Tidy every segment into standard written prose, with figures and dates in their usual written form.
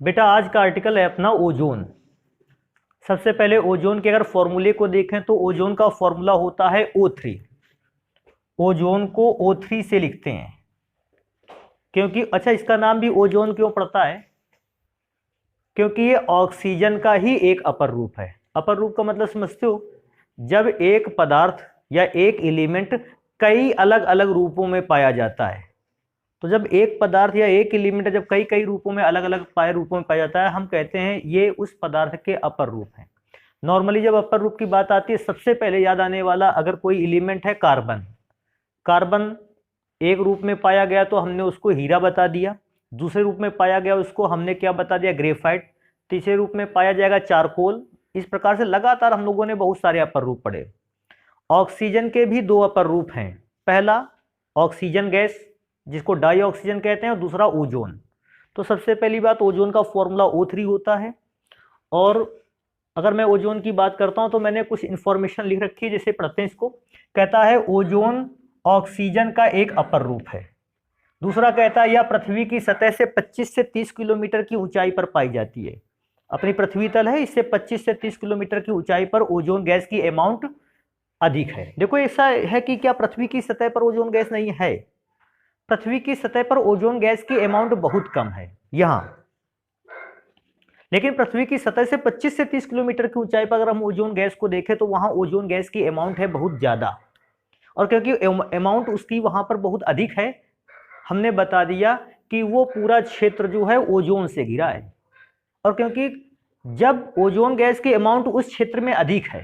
बेटा आज का आर्टिकल है अपना ओजोन। सबसे पहले ओजोन के अगर फॉर्मूले को देखें तो ओजोन का फॉर्मूला होता है O3। ओजोन को O3 से लिखते हैं क्योंकि अच्छा इसका नाम भी ओजोन क्यों पड़ता है, क्योंकि ये ऑक्सीजन का ही एक अपर रूप है। अपर रूप का मतलब समझते हो, जब एक पदार्थ या एक एलिमेंट कई अलग अलग रूपों में पाया जाता है, तो जब एक पदार्थ या एक एलिमेंट जब कई कई रूपों में अलग अलग रूपों में पाया जाता है, हम कहते हैं ये उस पदार्थ के अपर रूप हैं। नॉर्मली जब अपर रूप की बात आती है सबसे पहले याद आने वाला अगर कोई एलिमेंट है कार्बन। कार्बन एक रूप में पाया गया तो हमने उसको हीरा बता दिया, दूसरे रूप में पाया गया उसको हमने क्या बता दिया, ग्रेफाइट। तीसरे रूप में पाया जाएगा चारकोल। इस प्रकार से लगातार हम लोगों ने बहुत सारे अपर रूप पढ़े। ऑक्सीजन के भी दो अपर रूप हैं, पहला ऑक्सीजन गैस जिसको डाई ऑक्सीजन कहते हैं और दूसरा ओजोन। तो सबसे पहली बात ओजोन का फॉर्मूला O3 होता है। और अगर मैं ओजोन की बात करता हूं तो मैंने कुछ इंफॉर्मेशन लिख रखी है, जैसे पढ़ते हैं इसको। कहता है ओजोन ऑक्सीजन का एक अपर रूप है। दूसरा कहता है यह पृथ्वी की सतह से 25 से 30 किलोमीटर की ऊंचाई पर पाई जाती है। अपनी पृथ्वी तल है, इससे 25 से 30 किलोमीटर की ऊंचाई पर ओजोन गैस की अमाउंट अधिक है। देखो ऐसा है कि क्या पृथ्वी की सतह पर ओजोन गैस नहीं है? पृथ्वी की सतह पर ओजोन गैस की अमाउंट बहुत कम है यहां, लेकिन पृथ्वी की सतह से 25 से 30 किलोमीटर की ऊंचाई पर अगर हम ओजोन गैस को देखें तो वहां ओजोन गैस की अमाउंट है बहुत ज्यादा। और क्योंकि अमाउंट उसकी वहां पर बहुत अधिक है, हमने बता दिया कि वो पूरा क्षेत्र जो है ओजोन से घिरा है। और क्योंकि जब ओजोन गैस की अमाउंट उस क्षेत्र में अधिक है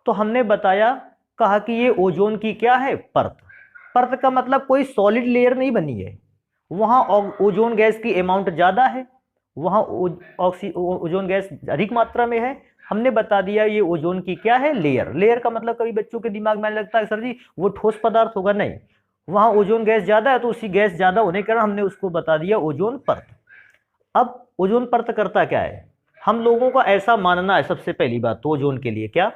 तो हमने बताया, कहा कि ये ओजोन की क्या है, परत। परत का मतलब कोई सॉलिड लेयर नहीं बनी है, वहां ओजोन गैस की अमाउंट ज्यादा है, वहां ओजोन गैस अधिक मात्रा में है। हमने बता दिया ये ओजोन की क्या है, लेयर। लेयर का मतलब कभी बच्चों के दिमाग में लगता है सर जी वो ठोस पदार्थ होगा, नहीं, वहां ओजोन गैस ज्यादा है तो उसी गैस ज्यादा होने के कारण हमने उसको बता दिया ओजोन परत। अब ओजोन परत करता क्या है, हम लोगों का ऐसा मानना है, सबसे पहली बात तो ओजोन के लिए क्या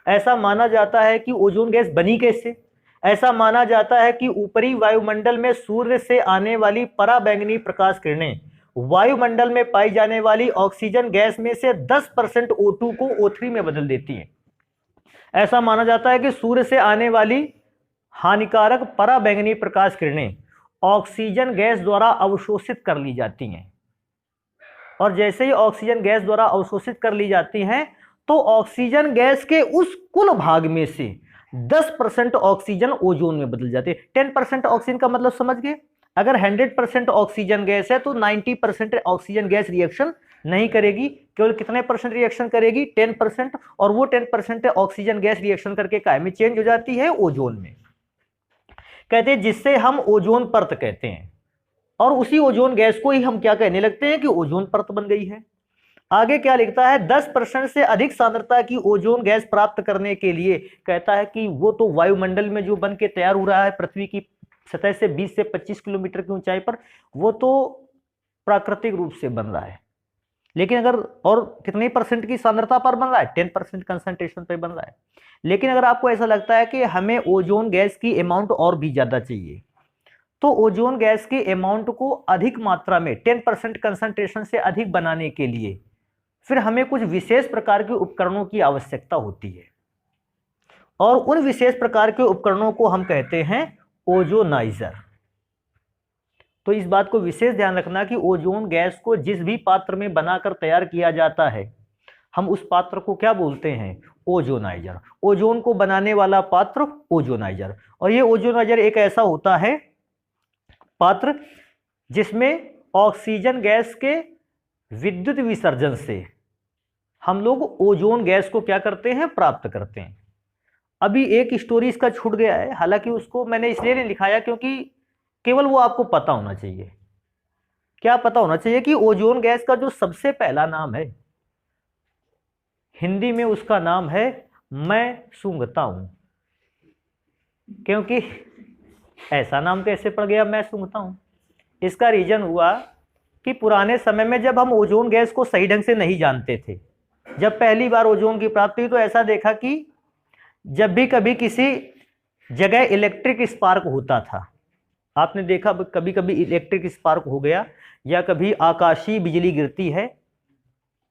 ऐसा माना जाता है कि ओजोन गैस बनी कैसे। ऐसा माना जाता है कि ऊपरी वायुमंडल में सूर्य से आने वाली पराबैंगनी प्रकाश किरणें वायुमंडल में पाई जाने वाली ऑक्सीजन गैस में से 10% O2 को O3 में बदल देती हैं। ऐसा माना जाता है कि सूर्य से आने वाली हानिकारक पराबैंगनी प्रकाश किरणें ऑक्सीजन गैस द्वारा अवशोषित कर ली जाती हैं, और जैसे ही ऑक्सीजन गैस द्वारा अवशोषित कर ली जाती हैं तो ऑक्सीजन गैस के उस कुल भाग में से 10% ऑक्सीजन ओजोन में बदल जाते हैं। 10% ऑक्सीजन का मतलब समझ गए, अगर 100% ऑक्सीजन गैस है तो 90% ऑक्सीजन गैस रिएक्शन नहीं करेगी, केवल कितने परसेंट रिएक्शन करेगी, 10%। और वो 10% ऑक्सीजन गैस रिएक्शन करके काय में चेंज हो जाती है, ओजोन में। कहते हैं जिससे हम ओजोन परत कहते हैं, और उसी ओजोन गैस को ही हम क्या कहने लगते हैं कि ओजोन परत बन गई है। आगे क्या लिखता है, 10% से अधिक सांद्रता की ओजोन गैस प्राप्त करने के लिए कहता है कि वो तो वायुमंडल में जो बन के तैयार हो रहा है पृथ्वी की सतह से 20 से 25 किलोमीटर की ऊंचाई पर, वो तो प्राकृतिक रूप से बन रहा है। लेकिन अगर और कितने परसेंट की सांद्रता पर बन रहा है, 10% कंसंट्रेशन पर बन रहा है। लेकिन अगर आपको ऐसा लगता है कि हमें ओजोन गैस की अमाउंट और भी ज्यादा चाहिए, तो ओजोन गैस की अमाउंट को अधिक मात्रा में 10% कंसंट्रेशन से अधिक बनाने के लिए फिर हमें कुछ विशेष प्रकार के उपकरणों की आवश्यकता होती है, और उन विशेष प्रकार के उपकरणों को हम कहते हैं ओजोनाइजर। तो इस बात को विशेष ध्यान रखना कि ओजोन गैस को जिस भी पात्र में बनाकर तैयार किया जाता है, हम उस पात्र को क्या बोलते हैं, ओजोनाइजर। ओजोन को बनाने वाला पात्र ओजोनाइजर। और ये ओजोनाइजर एक ऐसा होता है पात्र जिसमें ऑक्सीजन गैस के विद्युत विसर्जन से हम लोग ओजोन गैस को क्या करते हैं, प्राप्त करते हैं। अभी एक स्टोरी इसका छूट गया है, हालांकि उसको मैंने इसलिए नहीं लिखाया क्योंकि केवल वो आपको पता होना चाहिए। क्या पता होना चाहिए कि ओजोन गैस का जो सबसे पहला नाम है, हिंदी में उसका नाम है मैं सूंघता हूं। क्योंकि ऐसा नाम कैसे पड़ गया मैं सूंघता हूं? इसका रीजन हुआ कि पुराने समय में जब हम ओजोन गैस को सही ढंग से नहीं जानते थे, जब पहली बार ओजोन की प्राप्ति हुई तो ऐसा देखा कि जब भी कभी किसी जगह इलेक्ट्रिक स्पार्क होता था आपने देखा कभी कभी इलेक्ट्रिक स्पार्क हो गया या कभी आकाशीय बिजली गिरती है,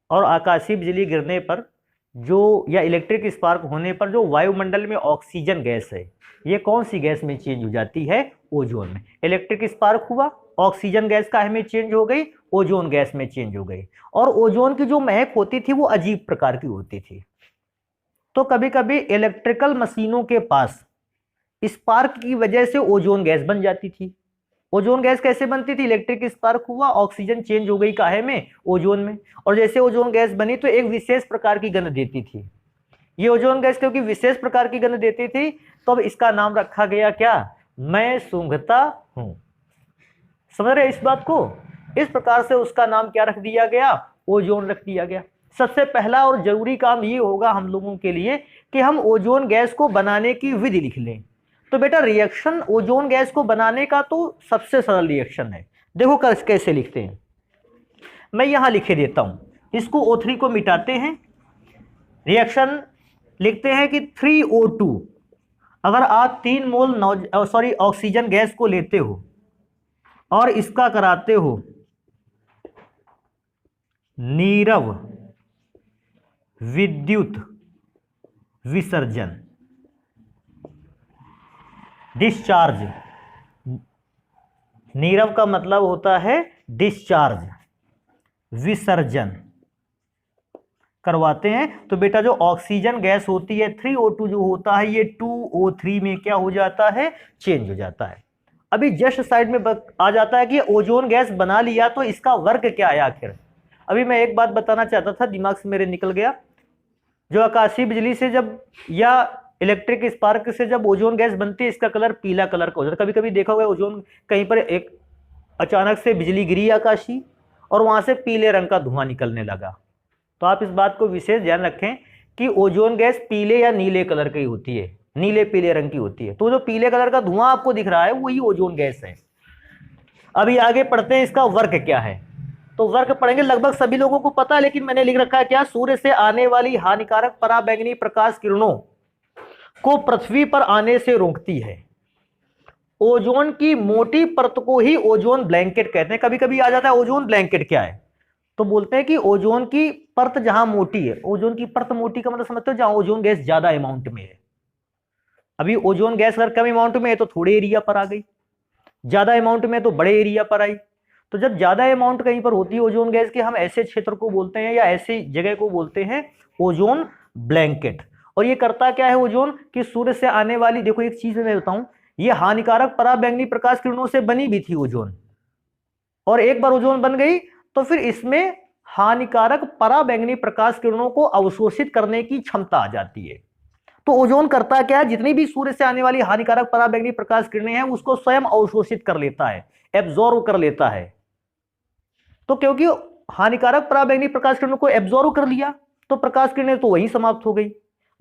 और आकाशीय बिजली गिरने पर जो या इलेक्ट्रिक स्पार्क होने पर जो वायुमंडल में ऑक्सीजन गैस है, ये कौन सी गैस में चेंज हो जाती है? ओजोन में। इलेक्ट्रिक स्पार्क हुआ, ऑक्सीजन गैस काहे में चेंज हो गई? ओजोन गैस में चेंज हो गई। और ओजोन की जो महक होती थी वो अजीब प्रकार की होती थी। तो कभी कभी इलेक्ट्रिकल मशीनों के पास स्पार्क की वजह से ओजोन गैस बन जाती थी। ओजोन गैस कैसे बनती थी? इलेक्ट्रिक स्पार्क हुआ, ऑक्सीजन चेंज हो गई काहे में? ओजोन में। और जैसे ओजोन गैस बनी तो एक विशेष प्रकार की गंध देती थी। ये ओजोन गैस क्योंकि विशेष प्रकार की गंध देती थी तो अब इसका नाम रखा गया क्या? मैं सूंघता हूं। समझ रहे इस बात को? इस प्रकार से उसका नाम क्या रख दिया गया? ओजोन रख दिया गया। सबसे पहला और जरूरी काम ये होगा हम लोगों के लिए कि हम ओजोन गैस को बनाने की विधि लिख लें। तो बेटा रिएक्शन ओजोन गैस को बनाने का तो सबसे सरल रिएक्शन है। देखो कैसे लिखते हैं, मैं यहां लिखे देता हूं। इसको O3 को मिटाते हैं, रिएक्शन लिखते हैं कि 3O2। अगर आप 3 मोल ऑक्सीजन गैस को लेते हो और इसका कराते हो नीरव विद्युत विसर्जन, डिस्चार्ज। नीरव का मतलब होता है डिस्चार्ज, विसर्जन करवाते हैं तो बेटा जो ऑक्सीजन गैस होती है 3O2 जो होता है ये 2O3 में क्या हो जाता है? चेंज हो जाता है। अभी जस्ट साइड में आ जाता है कि ओजोन गैस बना लिया तो इसका वर्क क्या है आखिर? अभी मैं एक बात बताना चाहता था, दिमाग से मेरे निकल गया। जो आकाशीय बिजली से जब या इलेक्ट्रिक स्पार्क से जब ओजोन गैस बनती है इसका कलर पीला कलर का हो जाता है। कभी कभी देखा होगा ओजोन कहीं पर एक अचानक से बिजली गिरी आकाशीय और वहां से पीले रंग का धुआं निकलने लगा। तो आप इस बात को विशेष ध्यान रखें कि ओजोन गैस पीले या नीले कलर की होती है, नीले पीले रंग की होती है। तो जो पीले कलर का धुआं आपको दिख रहा है वही ओजोन गैस है। अभी आगे पढ़ते हैं इसका वर्क क्या है। तो वर्क पढ़ेंगे, लगभग सभी लोगों को पता है लेकिन मैंने लिख रखा है क्या? सूर्य से आने वाली हानिकारक पराबैंगनी प्रकाश किरणों को पृथ्वी पर आने से रोकती है। ओजोन की मोटी परत को ही ओजोन ब्लैंकेट कहते हैं। कभी कभी आ जाता है ओजोन ब्लैंकेट क्या है, तो बोलते हैं कि ओजोन की परत जहां मोटी है, ओजोन की परत मोटी का मतलब समझते हो जहां ओजोन गैस ज्यादा अमाउंट में है। अभी ओजोन गैस अगर कम अमाउंट में है तो थोड़े एरिया पर आ गई, ज्यादा अमाउंट में तो बड़े एरिया पर आई। तो जब ज्यादा अमाउंट कहीं पर होती है ओजोन गैस के, हम ऐसे क्षेत्र को बोलते हैं या ऐसी जगह को बोलते हैं ओजोन ब्लैंकेट। और ये करता क्या है ओजोन कि सूर्य से आने वाली, देखो एक चीज मैं बताऊं, ये हानिकारक पराबैंगनी प्रकाश किरणों से बनी भी थी ओजोन, और एक बार ओजोन बन गई तो फिर इसमें हानिकारक पराबैंगनी प्रकाश किरणों को अवशोषित करने की क्षमता आ जाती है। तो ओजोन करता क्या है? जितनी भी सूर्य से आने वाली हानिकारक पराबैंगनी प्रकाश किरणें हैं उसको स्वयं अवशोषित कर लेता है, एब्जॉर्व कर लेता है। तो क्योंकि हानिकारक पराबैंगनी प्रकाश किरणों को एब्जॉर्व कर लिया तो प्रकाश किरणें तो वहीं समाप्त हो गई,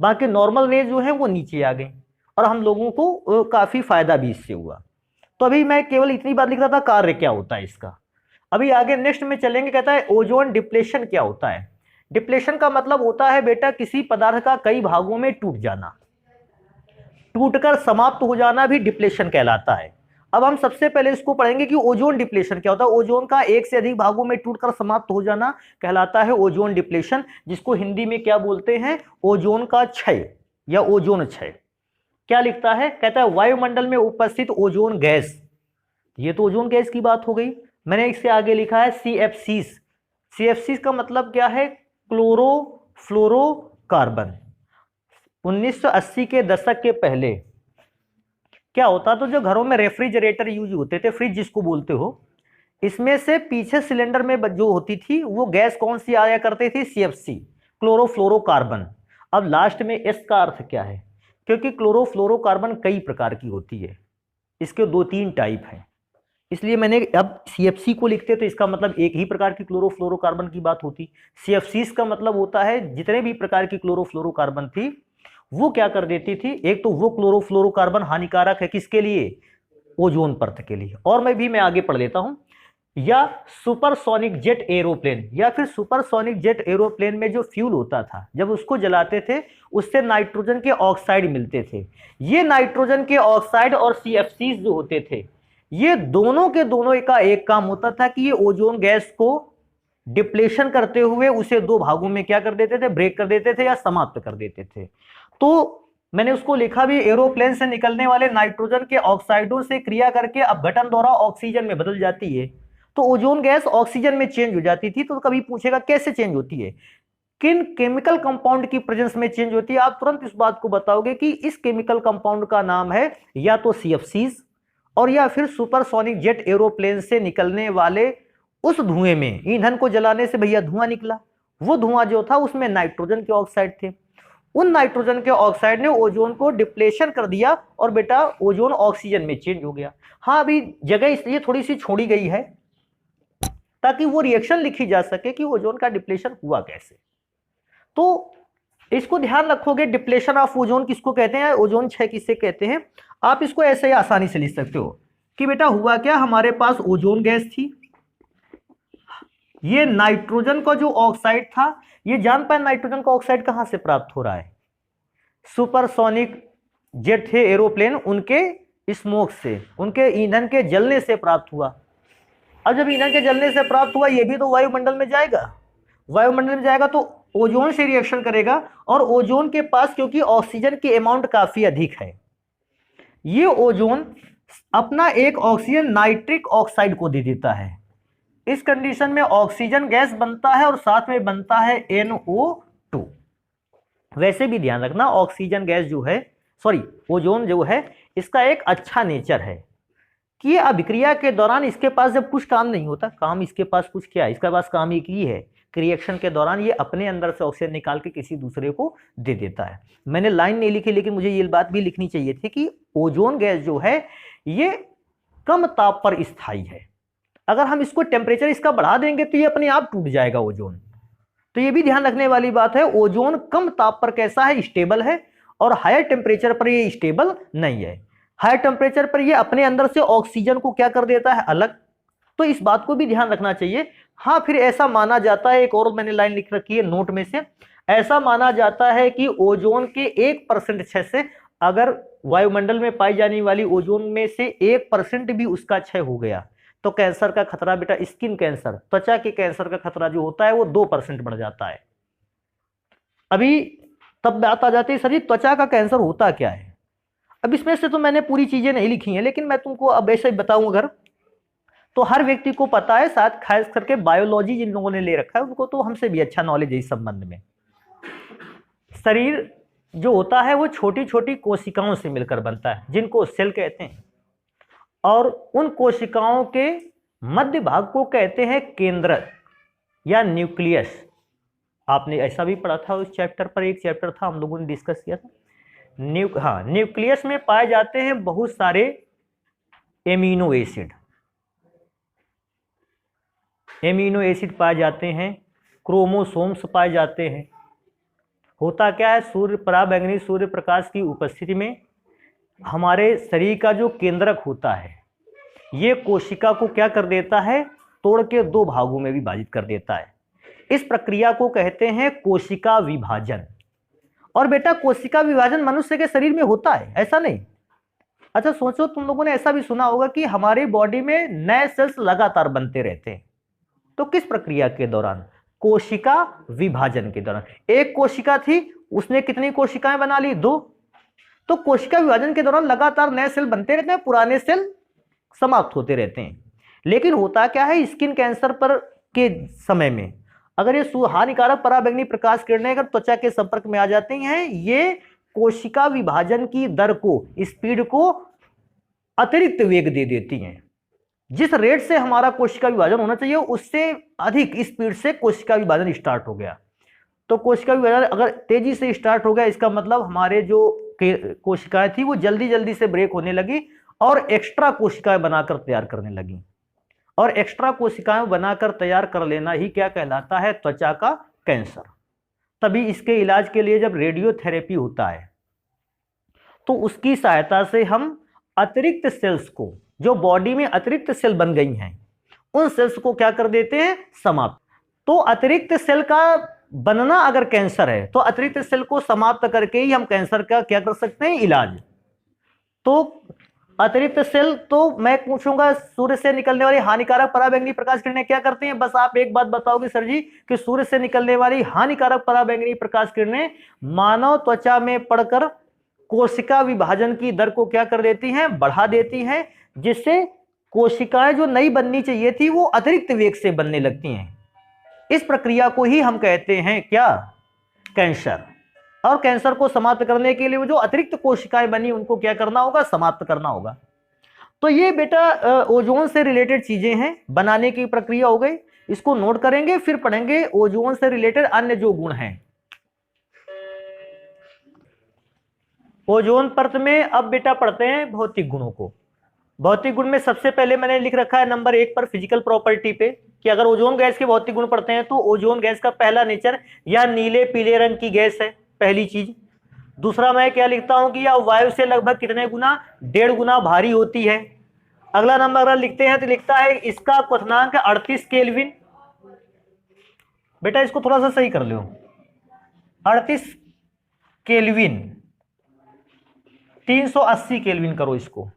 बाकी नॉर्मल रेज जो है वो नीचे आ गई और हम लोगों को काफी फायदा भी इससे हुआ। तो अभी मैं केवल इतनी बात लिख रहा था, कार्य क्या होता है इसका। अभी आगे नेक्स्ट में चलेंगे, कहता है ओजोन डिप्लेशन क्या होता है। डिप्लेशन का मतलब होता है बेटा किसी पदार्थ का कई भागों में टूट जाना, टूटकर समाप्त हो जाना भी डिप्लेशन कहलाता है। अब हम सबसे पहले इसको पढ़ेंगे कि ओजोन डिप्लेशन क्या होता है। ओजोन का एक से अधिक भागों में टूटकर समाप्त हो जाना कहलाता है ओजोन डिप्लेशन, जिसको हिंदी में क्या बोलते हैं? ओजोन का क्षय या ओजोन क्षय। क्या लिखता है? कहता है वायुमंडल में उपस्थित ओजोन गैस, ये तो ओजोन गैस की बात हो गई। मैंने इससे आगे लिखा है CFCs। CFCs का मतलब क्या है? क्लोरोफ्लोरोकार्बन। 1980 के दशक के पहले क्या होता, तो जो घरों में रेफ्रिजरेटर यूज होते थे, फ्रिज जिसको बोलते हो, इसमें से पीछे सिलेंडर में जो होती थी वो गैस कौन सी आया करती थी? CFC, chlorofluorocarbon. अब लास्ट में S का अर्थ क्या है? क्योंकि क्लोरोफ्लोरोकार्बन कई प्रकार की होती है, इसके 2-3 टाइप हैं, इसलिए मैंने अब CFC को लिखते तो इसका मतलब एक ही प्रकार की क्लोरोफ्लोरोकार्बन की बात होती। CFCs का मतलब होता है जितने भी प्रकार की क्लोरोफ्लोरोकार्बन थी वो क्या कर देती थी, एक तो वो क्लोरोफ्लोरोकार्बन हानिकारक है किसके लिए? ओजोन परत के लिए। और मैं आगे पढ़ लेता हूं, या सुपरसोनिक जेट एरोप्लेन, या फिर सुपरसोनिक जेट एरोप्लेन में जो फ्यूल होता था जब उसको जलाते थे उससे नाइट्रोजन के ऑक्साइड मिलते थे। ये नाइट्रोजन के ऑक्साइड और CFCs जो होते थे ये दोनों के दोनों का एक काम होता था कि ये ओजोन गैस को डिप्लेशन करते हुए उसे दो भागों में क्या कर देते थे, ब्रेक कर देते थे या समाप्त कर देते थे। तो मैंने उसको लिखा भी, एरोप्लेन से निकलने वाले नाइट्रोजन के ऑक्साइडों से क्रिया करके अपघटन द्वारा ऑक्सीजन में बदल जाती है। तो ओजोन गैस ऑक्सीजन में चेंज हो जाती थी। तो कभी पूछेगा कैसे चेंज होती है, किन केमिकल कंपाउंड की प्रेजेंस में चेंज होती है, आप तुरंत इस बात को बताओगे कि इस केमिकल कंपाउंड का नाम है या तो CFCs और या फिर सुपरसोनिक जेट एरोप्लेन से निकलने वाले उस धुएं में, ईंधन को जलाने से भैया धुआं निकला, वो धुआं जो था उसमें नाइट्रोजन के ऑक्साइड थे। उन नाइट्रोजन के ऑक्साइड ने ओजोन को डिप्लेशन कर दिया और बेटा ओजोन ऑक्सीजन में चेंज हो गया। हाँ, अभी जगह इसलिए थोड़ी सी छोड़ी गई है ताकि वो रिएक्शन लिखी जा सके कि ओजोन का डिप्लेशन हुआ कैसे। तो इसको ध्यान रखोगे, डिप्लेशन ऑफ ओजोन किसको कहते हैं, ओजोन क्षय किसे कहते हैं। आप इसको ऐसे ही आसानी से लिख सकते हो कि बेटा हुआ क्या, हमारे पास ओजोन गैस थी, ये नाइट्रोजन का जो ऑक्साइड था, ये जान पाए नाइट्रोजन का ऑक्साइड कहां से प्राप्त हो रहा है, सुपरसोनिक जेट थे एरोप्लेन, उनके स्मोक से, उनके ईंधन के जलने से प्राप्त हुआ। अब जब ईंधन के जलने से प्राप्त हुआ, ये भी तो वायुमंडल में जाएगा, वायुमंडल में जाएगा तो ओजोन से रिएक्शन करेगा, और ओजोन के पास क्योंकि ऑक्सीजन की अमाउंट काफी अधिक है, ये ओजोन अपना एक ऑक्सीजन नाइट्रिक ऑक्साइड को दे देता है। इस कंडीशन में ऑक्सीजन गैस बनता है और साथ में बनता है NO2। वैसे भी ध्यान रखना, ऑक्सीजन गैस जो है, सॉरी ओजोन जो है, इसका एक अच्छा नेचर है कि ये अभिक्रिया के दौरान इसके पास जब कुछ काम नहीं होता, काम इसके पास कुछ क्या है, इसके पास काम एक ही है कि रिएक्शन के दौरान ये अपने अंदर से ऑक्सीजन निकाल के किसी दूसरे को दे देता है। मैंने लाइन नहीं लिखी, लेकिन मुझे ये बात भी लिखनी चाहिए थी कि ओजोन गैस जो है ये कम ताप पर स्थायी है। अगर हम इसको टेम्परेचर इसका बढ़ा देंगे तो ये अपने आप टूट जाएगा ओजोन। तो ये भी ध्यान रखने वाली बात है, ओजोन कम ताप पर कैसा है, स्टेबल है, और हायर टेम्परेचर पर ये स्टेबल नहीं है। हायर टेम्परेचर पर ये अपने अंदर से ऑक्सीजन को क्या कर देता है, अलग। तो इस बात को भी ध्यान रखना चाहिए। हाँ, फिर ऐसा माना जाता है, एक और मैंने लाइन लिख रखी है नोट में से, ऐसा माना जाता है कि ओजोन के 1% क्षय से, अगर वायुमंडल में पाई जाने वाली ओजोन में से 1% भी उसका क्षय हो गया तो कैंसर का खतरा, बेटा स्किन कैंसर, त्वचा के कैंसर का खतरा जो होता है वो 2% बढ़ जाता है। अभी तब बात आ जाती है, सर जी त्वचा का कैंसर होता क्या है। अब इसमें से तो मैंने पूरी चीजें नहीं लिखी हैं, लेकिन मैं तुमको अब ऐसे ही बताऊं अगर, तो हर व्यक्ति को पता है, साथ खास करके बायोलॉजी जिन लोगों ने ले रखा है उनको तो हमसे भी अच्छा नॉलेज है इस संबंध में। शरीर जो होता है वो छोटी छोटी कोशिकाओं से मिलकर बनता है, जिनको सेल कहते हैं, और उन कोशिकाओं के मध्य भाग को कहते हैं केंद्रक या न्यूक्लियस। आपने ऐसा भी पढ़ा था उस चैप्टर पर, एक चैप्टर था हम लोगों ने डिस्कस किया था। न्यूक्लियस में पाए जाते हैं बहुत सारे एमिनो एसिड, एमिनो एसिड पाए जाते हैं, क्रोमोसोम्स पाए जाते हैं। होता क्या है, सूर्य पराबैंगनी सूर्य प्रकाश की उपस्थिति में हमारे शरीर का जो केंद्रक होता है ये कोशिका को क्या कर देता है, तोड़ के 2 भागों में विभाजित कर देता है। इस प्रक्रिया को कहते हैं कोशिका विभाजन। और बेटा कोशिका विभाजन मनुष्य के शरीर में होता है, ऐसा नहीं। अच्छा सोचो, तुम लोगों ने ऐसा भी सुना होगा कि हमारी बॉडी में नए सेल्स लगातार बनते रहते हैं। तो किस प्रक्रिया के दौरान, कोशिका विभाजन के दौरान। एक कोशिका थी, उसने कितनी कोशिकाएं बना ली, 2। तो कोशिका विभाजन के दौरान लगातार नए सेल बनते रहते हैं, पुराने सेल समाप्त होते रहते हैं। लेकिन होता क्या है, स्किन कैंसर पर के समय में अगर ये हानिकारक पराबैंगनी प्रकाश किरणें अगर त्वचा के संपर्क में आ जाती हैं, ये कोशिका विभाजन की दर को, स्पीड को अतिरिक्त वेग दे देती हैं। जिस रेट से हमारा कोशिका विभाजन होना चाहिए उससे अधिक स्पीड से कोशिका विभाजन स्टार्ट हो गया। तो कोशिका विभाजन अगर तेजी से स्टार्ट हो गया, इसका मतलब हमारे जो कोशिकाएं थी वो जल्दी जल्दी से ब्रेक होने लगी और एक्स्ट्रा कोशिकाएं बनाकर तैयार करने लगी। और एक्स्ट्रा कोशिकाएं बनाकर तैयार कर लेना ही क्या कहलाता है, त्वचा का कैंसर। तभी इसके इलाज के लिए जब रेडियोथेरेपी होता है तो उसकी सहायता से हम अतिरिक्त सेल्स को, जो बॉडी में अतिरिक्त सेल बन गई हैं, उन सेल्स को क्या कर देते हैं, समाप्त। तो अतिरिक्त सेल का बनना अगर कैंसर है तो अतिरिक्त सेल को समाप्त करके ही हम कैंसर का क्या कर सकते हैं, इलाज। तो अतिरिक्त सेल, तो मैं पूछूंगा सूर्य से निकलने वाली हानिकारक पराबैंगनी प्रकाश किरणें क्या करती हैं? बस आप एक बात बताओगे सर जी कि सूर्य से निकलने वाली हानिकारक पराबैंगनी प्रकाश किरणें मानव त्वचा में पड़कर कोशिका विभाजन की दर को क्या कर देती हैं? बढ़ा देती हैं, जिससे कोशिकाएं जो नई बननी चाहिए थी वो अतिरिक्त वेग से बनने लगती हैं। इस प्रक्रिया को ही हम कहते हैं क्या? कैंसर। और कैंसर को समाप्त करने के लिए वो जो अतिरिक्त कोशिकाएं बनी उनको क्या करना होगा? समाप्त करना होगा। तो ये बेटा ओजोन से रिलेटेड चीजें हैं, बनाने की प्रक्रिया हो गई, इसको नोट करेंगे, फिर पढ़ेंगे ओजोन से रिलेटेड अन्य जो गुण हैं ओजोन परत में। अब बेटा पढ़ते हैं भौतिक गुणों को। भौतिक गुण में सबसे पहले मैंने लिख रखा है नंबर 1 पर फिजिकल प्रॉपर्टी पे, कि अगर ओजोन गैस के भौतिक गुण पढ़ते हैं तो ओजोन गैस का पहला नेचर या नीले पीले रंग की गैस है, पहली चीज। दूसरा मैं क्या लिखता हूं कि यह वायु से लगभग कितने गुना? 1.5 गुना भारी होती है। अगला नंबर अगर लिखते हैं तो लिखता है इसका क्वथनांक 38 केल्विन। बेटा इसको थोड़ा सा सही कर लो, 38 केल्विन, 380 केल्विन करो इसको।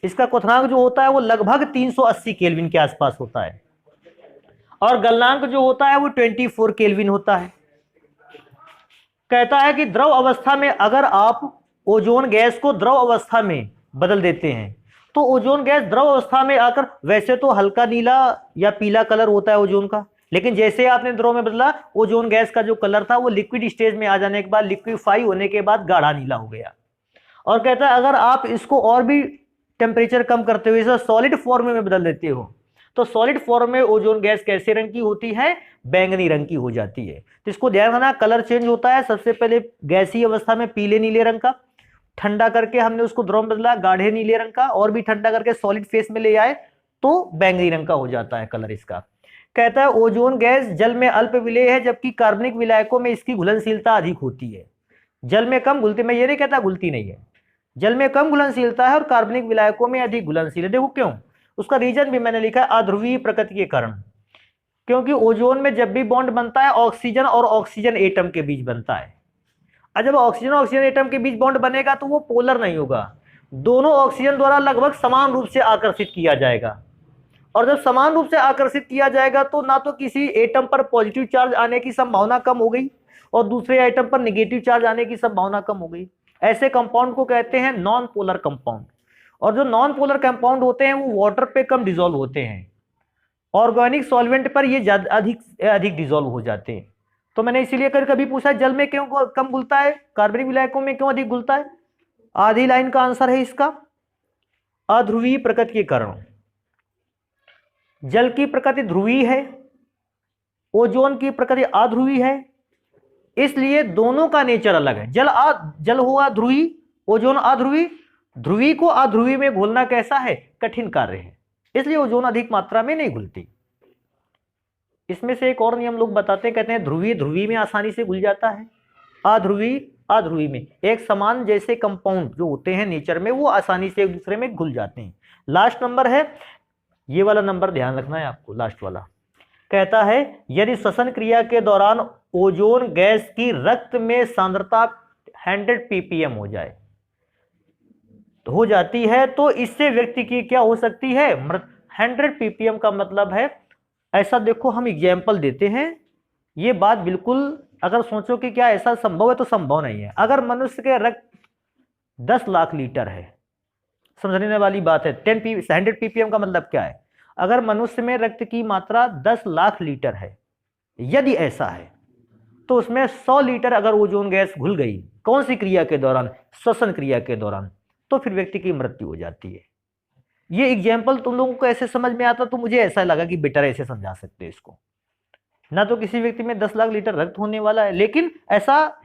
इसका क्वथनांक जो होता है वो लगभग 380 केल्विन के आसपास होता है, और गलनांक जो होता है वो 24 केल्विन होता है। कहता है कि द्रव अवस्था में अगर आप ओजोन गैस को द्रव अवस्था में बदल देते हैं तो ओजोन गैस द्रव अवस्था में आकर, वैसे तो हल्का नीला या पीला कलर होता है ओजोन का, लेकिन जैसे आपने द्रव में बदला ओजोन गैस का जो कलर था वो लिक्विड स्टेज में आ जाने के बाद, लिक्विफाई होने के बाद गाढ़ा नीला हो गया। और कहता है अगर आप इसको और भी टेम्परेचर कम करते हुए इसे सॉलिड फॉर्म में बदल देते हो तो सॉलिड फॉर्म में ओजोन गैस कैसे रंग की होती है? बैंगनी रंग की हो जाती है। तो इसको ध्यान रखना, कलर चेंज होता है सबसे पहले गैसीय अवस्था में पीले नीले रंग का, ठंडा करके हमने उसको द्रव में बदला गाढ़े नीले रंग का, और भी ठंडा करके सॉलिड फेस में ले आए तो बैंगनी रंग का हो जाता है कलर इसका। कहता है ओजोन गैस जल में अल्प विलेय है, जबकि कार्बनिक विलायकों में इसकी घुलनशीलता अधिक होती है। जल में कम घुलती, मैं ये नहीं कहता घुलती नहीं है, जल में कम घुलनशीलता है और कार्बनिक विलायकों में अधिक घुलनशील है। देखो क्यों, उसका रीजन भी मैंने लिखा है अध्रुवीय प्रकृति के कारण। क्योंकि ओजोन में जब भी बॉन्ड बनता है ऑक्सीजन और ऑक्सीजन एटम के बीच बनता है, और जब ऑक्सीजन और ऑक्सीजन एटम के बीच बॉन्ड बनेगा तो वो पोलर नहीं होगा, दोनों ऑक्सीजन द्वारा लगभग समान रूप से आकर्षित किया जाएगा। और जब समान रूप से आकर्षित किया जाएगा तो ना तो किसी एटम पर पॉजिटिव चार्ज आने की संभावना कम हो गई और दूसरे एटम पर नेगेटिव चार्ज आने की संभावना कम हो गई। ऐसे कंपाउंड को कहते हैं नॉन पोलर कंपाउंड। और जो नॉन पोलर कंपाउंड होते हैं वो वाटर पे कम डिसॉल्व होते हैं, ऑर्गेनिक सॉल्वेंट पर ये अधिक डिसॉल्व हो जाते हैं। तो मैंने इसीलिए कभी पूछा जल में क्यों कम घुलता है, कार्बनिक विलायकों में क्यों अधिक घुलता है? आधी लाइन का आंसर है इसका अध्रुवीय प्रकृति के कारण। जल की प्रकृति ध्रुवीय है, ओजोन की प्रकृति अध्रुवीय है, इसलिए दोनों का नेचर अलग है। जल हुआ ध्रुवीय, ओजोन अध्रुवीय। ध्रुवीय को अध्रुवीय में घुलना कैसा है? कठिन कार्य है, इसलिए ओजोन अधिक मात्रा में नहीं घुलती। इसमें से एक और नियम लोग बताते हैं, कहते हैं ध्रुवीय ध्रुवीय में आसानी से घुल जाता है, अध्रुवीय अध्रुवीय में। एक समान जैसे कंपाउंड जो होते हैं नेचर में वो आसानी से एक दूसरे में घुल जाते हैं। लास्ट नंबर है, ये वाला नंबर ध्यान रखना है आपको, लास्ट वाला। कहता है यदि श्वसन क्रिया के दौरान ओजोन गैस की रक्त में सांद्रता 100 ppm हो जाए हो जाती है तो इससे व्यक्ति की क्या हो सकती है? 100 ppm का मतलब है, ऐसा देखो हम एग्जाम्पल देते हैं, ये बात बिल्कुल अगर सोचो कि क्या ऐसा संभव है तो संभव नहीं है। अगर मनुष्य के रक्त 10 लाख लीटर है, समझने वाली बात है, 100 ppm का मतलब क्या है? अगर मनुष्य में रक्त की मात्रा 10 लाख लीटर है, यदि ऐसा है तो उसमें 100 लीटर अगर ओजोन गैस घुल गई, कौन सी क्रिया के दौरान? श्वसन क्रिया के दौरान, तो फिर व्यक्ति की मृत्यु हो जाती है। ये एग्जाम्पल तुम लोगों को ऐसे समझ में आता तो मुझे ऐसा लगा कि बेटर ऐसे समझा सकते हैं इसको। ना तो किसी व्यक्ति में 10 लाख लीटर रक्त होने वाला है, लेकिन ऐसा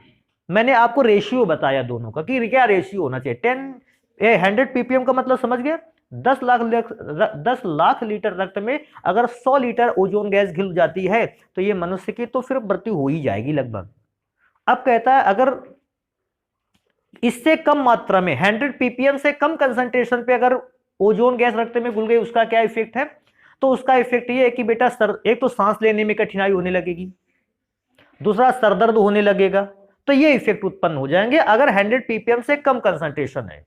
मैंने आपको रेशियो बताया दोनों का कि क्या रेशियो होना चाहिए। 100 ppm का मतलब समझ गए, 10 लाख लीटर रक्त में अगर 100 लीटर ओजोन गैस घुल जाती है तो ये मनुष्य की तो फिर मृत्यु हो ही जाएगी लगभग। अब कहता है अगर इससे कम मात्रा में 100 ppm से कम कंसंट्रेशन पे अगर ओजोन गैस रक्त में घुल गई, उसका क्या इफेक्ट है? तो उसका इफेक्ट ये है कि बेटा एक तो सांस लेने में कठिनाई होने लगेगी, दूसरा सरदर्द होने लगेगा। तो ये इफेक्ट उत्पन्न हो जाएंगे अगर 100 ppm से कम कंसंट्रेशन है।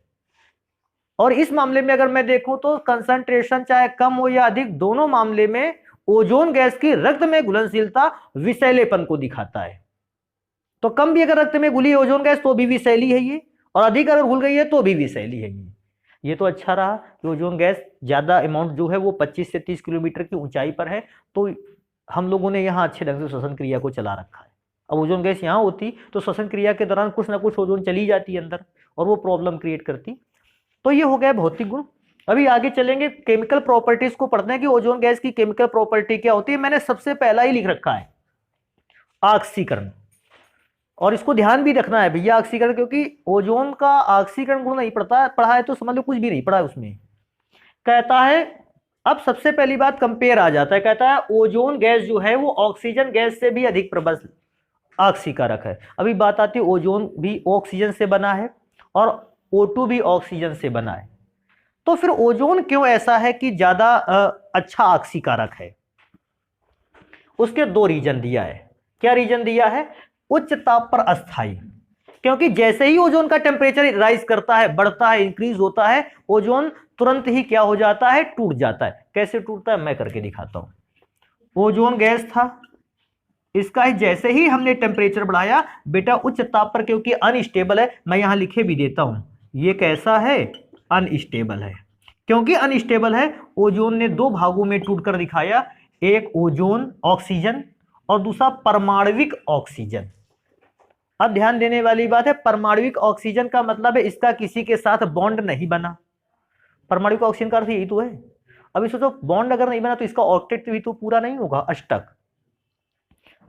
और इस मामले में अगर मैं देखूं तो कंसंट्रेशन चाहे कम हो या अधिक, दोनों मामले में ओजोन गैस की रक्त में घुलनशीलता विषैलेपन को दिखाता है। तो कम भी अगर रक्त में घुली ओजोन गैस तो भी विषैली है ये, और अधिक अगर घुल गई है तो भी विषैली है ये तो अच्छा रहा कि ओजोन गैस ज्यादा अमाउंट जो है वो 25 से 30 किलोमीटर की ऊंचाई पर है, तो हम लोगों ने यहाँ अच्छे ढंग से श्वसन क्रिया को चला रखा है। अब ओजोन गैस यहाँ होती तो श्वसन क्रिया के दौरान कुछ ना कुछ ओजोन चली जाती अंदर और वो प्रॉब्लम क्रिएट करती। तो ये हो गया भौतिक गुण। अभी आगे चलेंगे, केमिकल प्रॉपर्टीज को पढ़ते हैं कि ओजोन गैस की केमिकल प्रॉपर्टी क्या होती है। मैंने सबसे पहला ही लिख रखा है ऑक्सीकरण, और इसको ध्यान भी रखना है भैया ऑक्सीकरण, क्योंकि ओजोन का ऑक्सीकरण गुण नहीं पढ़ा है तो समझ लो कुछ भी नहीं पढ़ा है उसमें। कहता है, अब सबसे पहली बात कंपेयर आ जाता है, कहता है ओजोन गैस जो है वो ऑक्सीजन गैस से भी अधिक प्रबल ऑक्सीकारक है। अभी बात आती है ओजोन भी ऑक्सीजन से बना है और O2 भी ऑक्सीजन से बना है, तो फिर ओजोन क्यों ऐसा है कि ज्यादा अच्छा ऑक्सीकारक है? उसके दो रीजन दिया है। क्या रीजन दिया है? उच्च ताप पर अस्थायी, क्योंकि जैसे ही ओजोन का टेम्परेचर राइज करता है, बढ़ता है, इंक्रीज होता है, ओजोन तुरंत ही क्या हो जाता है? टूट जाता है। कैसे टूटता है मैं करके दिखाता हूं। ओजोन गैस था, इसका ही जैसे ही हमने टेम्परेचर बढ़ाया बेटा उच्च ताप पर, क्योंकि अनस्टेबल है, मैं यहां लिखे भी देता हूं, ये कैसा है? अनस्टेबल है। क्योंकि अनस्टेबल है, ओजोन ने दो भागों में टूटकर दिखाया, एक ओजोन ऑक्सीजन और दूसरा परमाणविक ऑक्सीजन। अब ध्यान देने वाली बात है, परमाणविक ऑक्सीजन का मतलब है इसका किसी के साथ बॉन्ड नहीं बना। परमाणविक ऑक्सीजन का अर्थ यही तो है। अभी सोचो बॉन्ड अगर नहीं बना तो इसका ऑक्टेट भी तो पूरा नहीं होगा, अष्टक।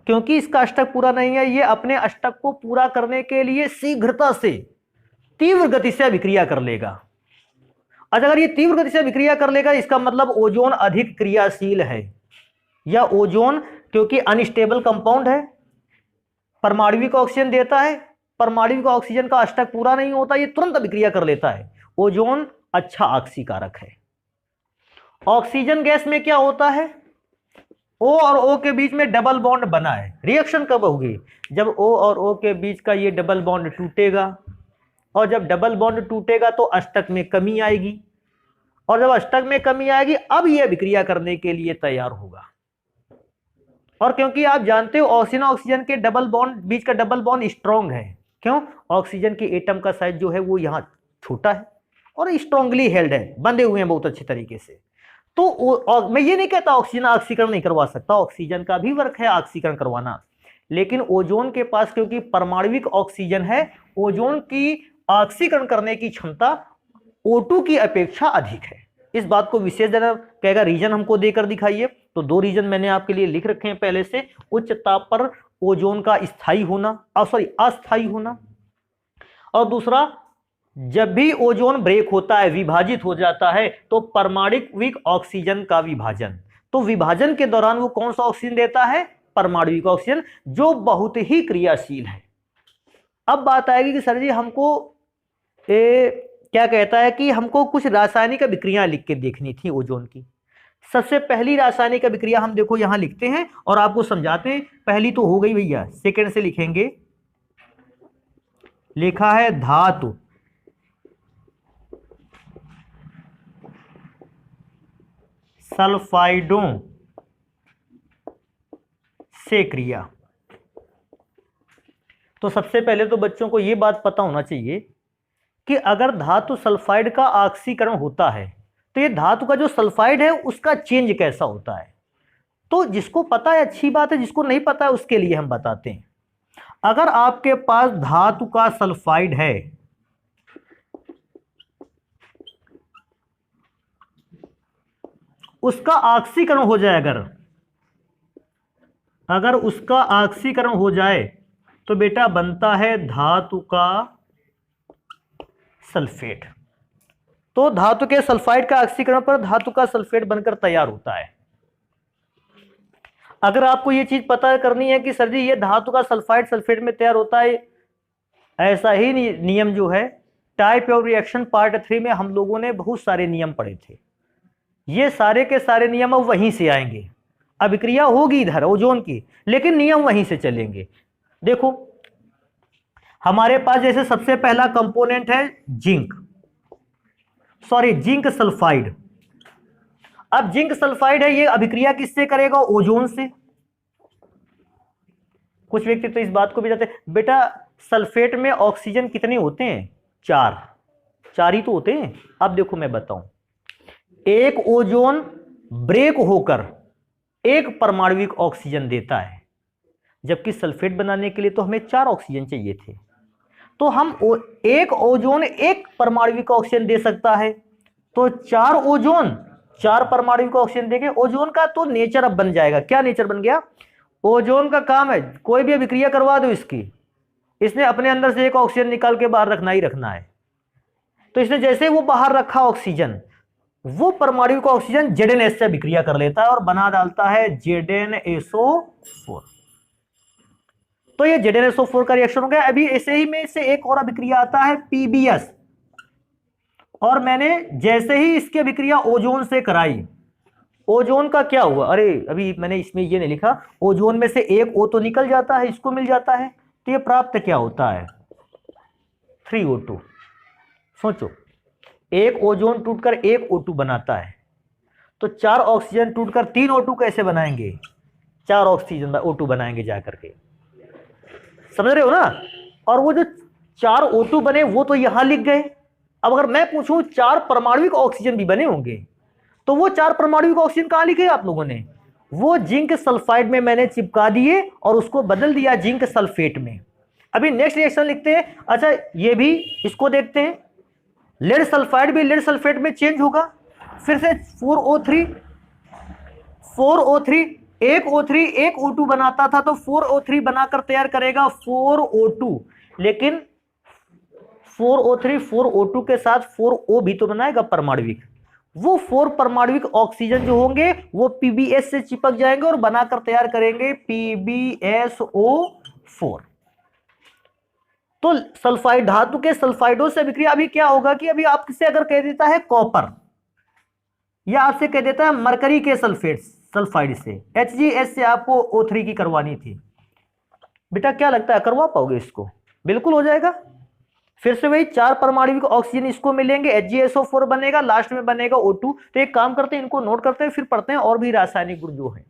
क्योंकि इसका अष्टक पूरा नहीं है, ये अपने अष्टक को पूरा करने के लिए शीघ्रता से तीव्र गति से अभिक्रिया कर लेगा। अगर ये तीव्र गति से अभिक्रिया कर लेगा इसका मतलब ओजोन अधिक क्रियाशील है, या ओजोन क्योंकि अनस्टेबल कंपाउंड है, परमाणविक ऑक्सीजन देता है, परमाणविक ऑक्सीजन का अष्टक पूरा नहीं होता, ये तुरंत अभिक्रिया कर लेता है। ओजोन अच्छा ऑक्सीकारक है। ऑक्सीजन गैस में क्या होता है? O और O के बीच में डबल बॉन्ड बना है। रिएक्शन कब होगी? जब O और O के बीच का ये डबल बॉन्ड टूटेगा, और जब डबल बॉन्ड टूटेगा तो अष्टक में कमी आएगी, और जब अष्टक में कमी आएगी अब ये अभिक्रिया करने के लिए तैयार होगा। और क्योंकि आप जानते हो ऑक्सीजन ऑक्सीजन के डबल बॉन्ड बीच का डबल बॉन्ड स्ट्रॉन्ग है। क्यों? ऑक्सीजन की एटम का साइज जो है वो यहाँ छोटा है और स्ट्रांगली हेल्ड है, बंधे हुए हैं बहुत अच्छे तरीके से। तो मैं ये नहीं कहता ऑक्सीजन ऑक्सीकरण नहीं करवा सकता, ऑक्सीजन का भी वर्क है ऑक्सीकरण करवाना, लेकिन ओजोन के पास क्योंकि परमाणविक ऑक्सीजन है, ओजोन की ऑक्सीकरण करने की क्षमता O2 की अपेक्षा अधिक है। इस बात को विशेष देना कहेगा, रीजन हमको देकर दिखाइए। तो दो रीजन मैंने आपके लिए लिख रखे हैं पहले से, उच्च ताप पर ओजोन का स्थायी होना, अस्थायी होना, और दूसरा जब भी ओजोन ब्रेक होता है, विभाजित हो जाता है, तो परमाणविक ऑक्सीजन का विभाजन। तो विभाजन के दौरान वो कौन सा ऑक्सीजन देता है? परमाणविक ऑक्सीजन, जो बहुत ही क्रियाशील है। अब बात आएगी कि सर जी हमको क्या कहता है कि हमको कुछ रासायनिक अभिक्रियाएं लिख के देखनी थी ओजोन की। सबसे पहली रासायनिक अभिक्रिया हम देखो यहां लिखते हैं और आपको समझाते हैं। पहली तो हो गई भैया, सेकंड से लिखेंगे। लिखा है धातु सल्फाइडों से क्रिया। तो सबसे पहले तो बच्चों को यह बात पता होना चाहिए कि अगर धातु सल्फाइड का ऑक्सीकरण होता है तो ये धातु का जो सल्फाइड है उसका चेंज कैसा होता है। तो जिसको पता है अच्छी बात है, जिसको नहीं पता है उसके लिए हम बताते हैं। अगर आपके पास धातु का सल्फाइड है, उसका ऑक्सीकरण हो जाए, अगर उसका ऑक्सीकरण हो जाए तो बेटा बनता है धातु का सल्फेट। तो धातु के सल्फाइड का ऑक्सीकरण पर धातु का सल्फेट बनकर तैयार होता है। अगर आपको यह चीज पता करनी है कि सर जी ये धातु का सल्फाइड सल्फेट में तैयार होता है, ऐसा ही नियम जो है टाइप ऑफ रिएक्शन पार्ट 3 में हम लोगों ने बहुत सारे नियम पढ़े थे। ये सारे के सारे नियम अब वहीं से आएंगे। अभिक्रिया होगी इधर ओजोन की, लेकिन नियम वहीं से चलेंगे। देखो हमारे पास जैसे सबसे पहला कंपोनेंट है जिंक। Sorry zinc sulphide. अब जिंक सल्फाइड है, ये अभिक्रिया किससे करेगा? ओजोन से। कुछ व्यक्ति तो इस बात को भी जानते हैं, बेटा सल्फेट में ऑक्सीजन कितने होते हैं? 4 4 ही तो होते हैं। अब देखो मैं बताऊं, एक ओजोन ब्रेक होकर एक परमाणविक ऑक्सीजन देता है, जबकि सल्फेट बनाने के लिए तो हमें 4 ऑक्सीजन चाहिए थे। तो हम एक ओजोन एक परमाणविक ऑक्सीजन दे सकता है, तो 4 ओजोन 4 परमाणविक ऑक्सीजन देंगे। ओजोन का तो नेचर अब बन जाएगा। क्या नेचर बन गया? ओजोन का काम है कोई भी अभिक्रिया करवा दो इसकी, इसने अपने अंदर से एक ऑक्सीजन निकाल के बाहर रखना ही रखना है। तो इसने जैसे वो बाहर रखा ऑक्सीजन, वो परमाणविक ऑक्सीजन ZnH से अभिक्रिया कर लेता है और बना डालता है ZnSO4। तो ये ZnSO4 का रिएक्शन हो गया। अभी ऐसे ही में से एक और अभिक्रिया आता है PbS, और मैंने जैसे ही इसकी अभिक्रिया ओजोन से कराई, ओजोन का क्या हुआ? अरे अभी मैंने इसमें ये नहीं लिखा, ओजोन में से एक O तो निकल जाता है, इसको मिल जाता है, तो ये प्राप्त क्या होता है? 3O2। सोचो, एक ओजोन टूटकर एक O2 बनाता है, तो 4 ऑक्सीजन टूटकर 3 O2 कैसे बनाएंगे? 4 ऑक्सीजन O2 बनाएंगे जाकर के, समझ रहे हो ना? और वो जो 4 O2 बने वो तो यहां लिख गए। अब अगर मैं पूछूं 4 परमाणविक ऑक्सीजन भी बने होंगे, तो वो 4 परमाणविक ऑक्सीजन कहां लिखे आप लोगों ने? वो जिंक सल्फाइड में मैंने चिपका दिए और उसको बदल दिया जिंक सल्फेट में। अभी नेक्स्ट रिएक्शन लिखते हैं। अच्छा ये भी, इसको देखते हैं। लेड सल्फाइड भी लेड सल्फेट में चेंज होगा। फिर से 4O3 एक O3 एक O2 बनाता था, तो 4O3 बनाकर तैयार करेगा 4O2, लेकिन 4O3 4O2 के साथ 4O भी तो बनाएगा परमाणविक। वो 4 परमाणविक ऑक्सीजन जो होंगे वो PbS से चिपक जाएंगे और बनाकर तैयार करेंगे PbSO4। तो सल्फाइड धातु के सल्फाइडों से अभिक्रिया अभी क्या होगा कि अभी आपसे अगर कह देता है कॉपर, या आपसे कह देता है मरकरी के सल्फाइड से, HgS से आपको O3 की करवानी थी, बेटा क्या लगता है करवा पाओगे इसको? बिल्कुल हो जाएगा। फिर से वही 4 परमाणविक ऑक्सीजन इसको मिलेंगे, HgSO4 बनेगा, लास्ट में बनेगा O2। तो एक काम करते हैं, इनको नोट करते हैं, फिर पढ़ते हैं और भी रासायनिक गुण जो है।